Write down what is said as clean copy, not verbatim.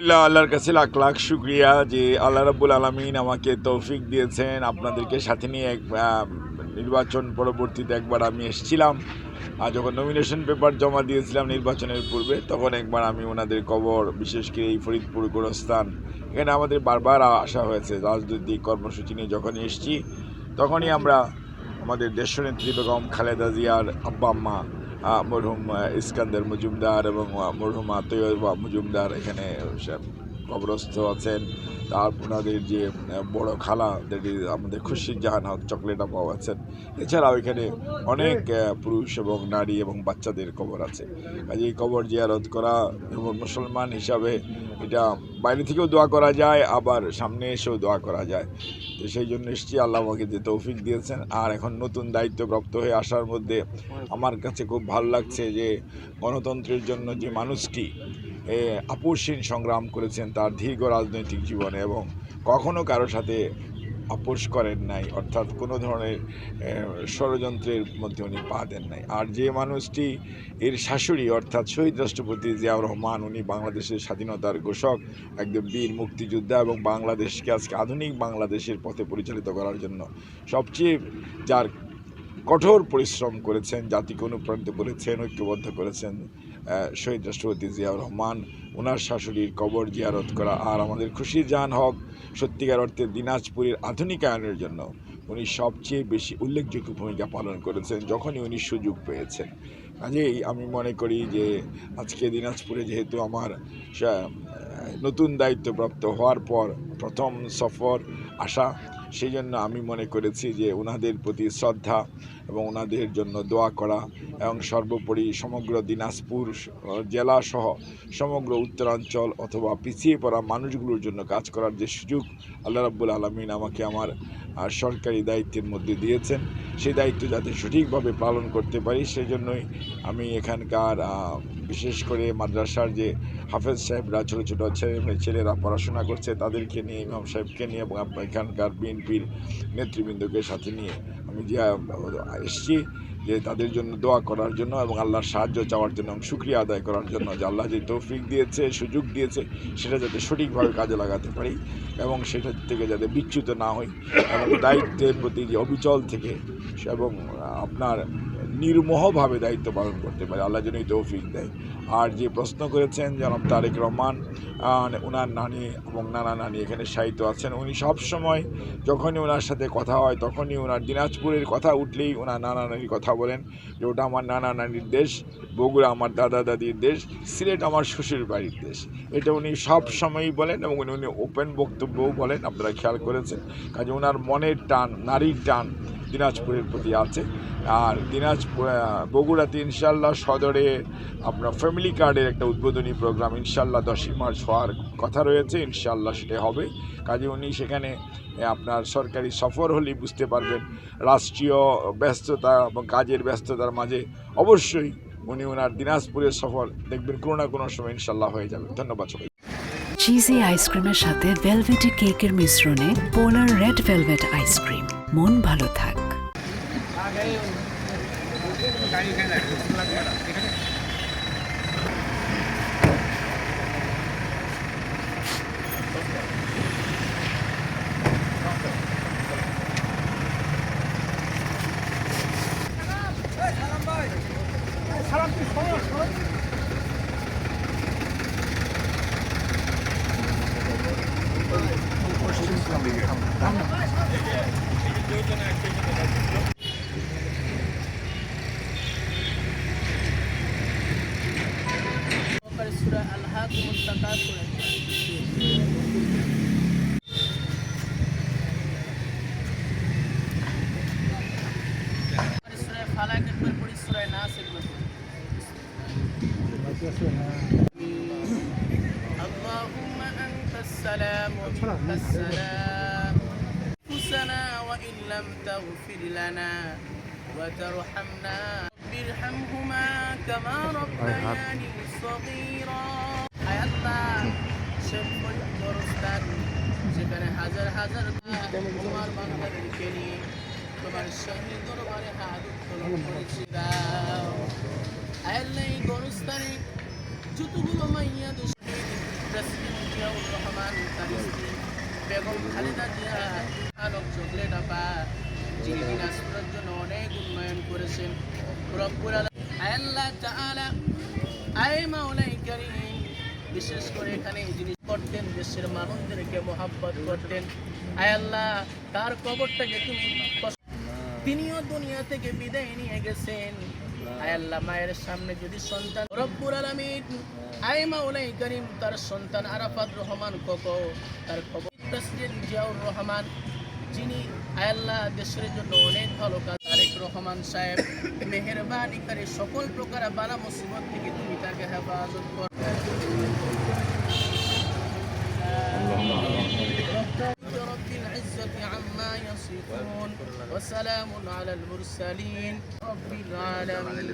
আল্লাহর কাছে লাখ লাখ শুক্রিয়া যে আল্লাহ রাব্বুল আলামিন আমাকে তৌফিক দিয়েছেন আপনাদেরকে সাথে নিয়ে নির্বাচন পরবর্তীতে একবার আমি এসেছিলাম। আর যখন নমিনেশন পেপার জমা দিয়েছিলাম নির্বাচনের পূর্বে, তখন একবার আমি ওনাদের কবর, বিশেষ করে এই ফরিদপুর গোরস্থান, এখানে আমাদের বারবার আসা হয়েছে। রাজনৈতিক কর্মসূচি নিয়ে যখনই এসেছি তখনই আমরা আমাদের দেশনেত্রী বেগম খালেদা জিয়ার আব্বা আম্মা মরহুম ইস্কান্দার মজুমদার এবং মরহুমা তৈয়বা মজুমদার এখানে কবরস্থ আছেন। তার ওনাদের যে বড় খালা আমাদের খুরশিদ জাহান হক চকলেট আপাও আছেন। এছাড়াও এখানে অনেক পুরুষ এবং নারী এবং বাচ্চাদের কবর আছে। কাজে এই কবর জিয়ারত করা এবং মুসলমান হিসাবে এটা বাইরে থেকেও দোয়া করা যায়, আবার সামনে এসেও দোয়া করা যায়। তো সেই জন্য এসেছি, আল্লাহ আমাকে যে তৌফিক দিয়েছেন। আর এখন নতুন দায়িত্বপ্রাপ্ত হয়ে আসার মধ্যে আমার কাছে খুব ভালো লাগছে যে গণতন্ত্রের জন্য যে মানুষটি আপোষহীন সংগ্রাম করেছেন তার দীর্ঘ রাজনৈতিক জীবনে, এবং কখনো কারোর সাথে আপোষ করেন নাই, অর্থাৎ কোনো ধরনের ষড়যন্ত্রের মধ্যে উনি পা দেন নাই। আর যে মানুষটি এর শাশুড়ি অর্থাৎ শহীদ রাষ্ট্রপতি জিয়াউর রহমান, উনি বাংলাদেশের স্বাধীনতার ঘোষক, একদম বীর মুক্তিযোদ্ধা, এবং বাংলাদেশকে আজকে আধুনিক বাংলাদেশের পথে পরিচালিত করার জন্য সবচেয়ে যার কঠোর পরিশ্রম করেছেন, জাতিকে অনুপ্রাণিত করেছেন, ঐক্যবদ্ধ করেছেন শহীদ রাষ্ট্রপতি জিয়াউর রহমান, ওনার শাশুড়ির কবর জিয়ারত করা। আর আমাদের খুরশিদ জাহান হক সত্যিকার অর্থে দিনাজপুরের আধুনিকায়নের জন্য উনি সবচেয়ে বেশি উল্লেখযোগ্য ভূমিকা পালন করেছেন যখনই উনি সুযোগ পেয়েছেন। কাজেই আমি মনে করি যে আজকে দিনাজপুরে যেহেতু আমার নতুন দায়িত্বপ্রাপ্ত হওয়ার পর প্রথম সফর আসা, সেই জন্য আমি মনে করেছি যে ওনাদের প্রতি শ্রদ্ধা এবং ওনাদের জন্য দোয়া করা, এবং সর্বোপরি সমগ্র দিনাজপুর জেলা সহ সমগ্র উত্তরাঞ্চল অথবা পিছিয়ে পড়া মানুষগুলোর জন্য কাজ করার যে সুযোগ আল্লাহ রাব্বুল আলামিন আমাকে আমার সরকারি দায়িত্বের মধ্যে দিয়েছেন, সেই দায়িত্ব যাতে সঠিকভাবে পালন করতে পারি সেই জন্যই আমি এখানকার বিশেষ করে মাদ্রাসার যে হাফেজ সাহেবরা, ছোটো ছোটো ছেলেরা পড়াশোনা করছে তাদেরকে নিয়ে, ইমাম সাহেবকে নিয়ে এবং এখানকার বিএনপির নেতৃবৃন্দকে সাথে নিয়ে আমি যে এসেছি যে তাদের জন্য দোয়া করার জন্য এবং আল্লাহর সাহায্য চাওয়ার জন্য এবং শুকরিয়া আদায় করার জন্য যে আল্লাহ যে তৌফিক দিয়েছে, সুযোগ দিয়েছে, সেটা যাতে সঠিকভাবে কাজে লাগাতে পারি এবং সেটা থেকে যাতে বিচ্যুত না হই, এবং দায়িত্বের প্রতি যে অবিচল থেকে এবং আপনার নির্মোহভাবে দায়িত্ব পালন করতে পারে, আল্লাহ যেন এই তৌফিক দেয়। আর যে প্রশ্ন করেছেন জনাব তারেক রহমান, ওনার নানি এবং নানা নানি এখানে সাহিত্য আছেন, উনি সবসময় যখনই ওনার সাথে কথা হয় তখনই ওনার দিনাজপুরের কথা উঠলেই ওনার নানা নানির কথা বলেন, যে ওটা আমার নানা নানির দেশ, বগুড়া আমার দাদা দাদির দেশ, সিলেট আমার শ্বশুর বাড়ির দেশ। এটা উনি সব সময়ই বলেন এবং উনি ওপেন বক্তব্যও বলেন, আপনারা খেয়াল করেছেন। কাজে ওনার মনের টান, নারীর টান দিনাজপুরের প্রতি আছে। আর দিনাজপুর বগুড়াতে ইনশাল্লাহ সদরে আপনার ফ্যামিলি কার্ডের একটা উদ্বোধনী প্রোগ্রাম ইনশাল্লাহ 10ই মার্চ হওয়ার কথা রয়েছে, ইনশাল্লাহ সেটা হবে। কাজে উনি সেখানে আপনার সরকারি সফর হলেই বুঝতে পারবেন রাষ্ট্রীয় ব্যস্ততা এবং কাজের ব্যস্ততার মাঝে অবশ্যই উনি ওনার দিনাজপুরের সফর দেখবেন কোনো না কোনো সময় ইনশাল্লাহ হয়ে যাবে। ধন্যবাদ সবাই। চিজি আইসক্রিমের সাথে ভেলভেটি কেকের মিশ্রণে পোলার রেড ভেলভেট আইসক্রিম, মন ভালো থাক। সূরা আল-হাকুমুত তাকাসুর, সূরা ফালাকের পর পড়ি সূরা নাসের পর আল্লাহুম্মা আনতাস সালাম ওয়া মিনকাস সালাম ফুসানা ওয়া ইন লাম তাগফির লানা ওয়া তারহামনা বিরহামহুমা কামা রাব্বায়ানি সগীরা। আয় আল্লাহ, শেফুল গোরস্তান যেখানে হাজার হাজার তোমার বান্দাদেরকে নিয়ে তোমার শাহী দরবারে হাত উত্তোলন করেছি, দাও আয় আল্লাহ এই গোরস্তানে যতগুলো মাইয়া দুষ্কৃতী জিয়াউর রহমান তার স্ত্রী বেগম খালেদা জিয়া আলোক চকলেট আপা যিনি দিনাজপুরের জন্য অনেক উন্নয়ন করেছেন রব্বুল আলামিন আল্লাহ তাআলা আয় মাওলাই কারীম বিশেষ করে এখানে যিনি করতেন দেশের মানুষদেরকে মোহাব্বত করতেন আয় আল্লাহ তার কবরটাকে তুমি তিনিও দুনিয়া থেকে বিদায় নিয়ে গেছেন আয় আল্লাহ মায়ের সামনে যদি সন্তান রব্বুল আলামিন আয় মাওলাই কারীম তার সন্তান আরাফাত রহমান কোকো তার খবর প্রেসিডেন্ট জিয়াউর রহমান যিনি আয় আল্লাহ দেশের জন্য অনেক ভালো কাজ তারেক রহমান সাহেব মেহেরবানি করে সকল প্রকার বালা মুসিবত থেকে তুমি তাকে হেফাজত করো رب العزة عما يصفون وسلام على المرسلين رب العالمين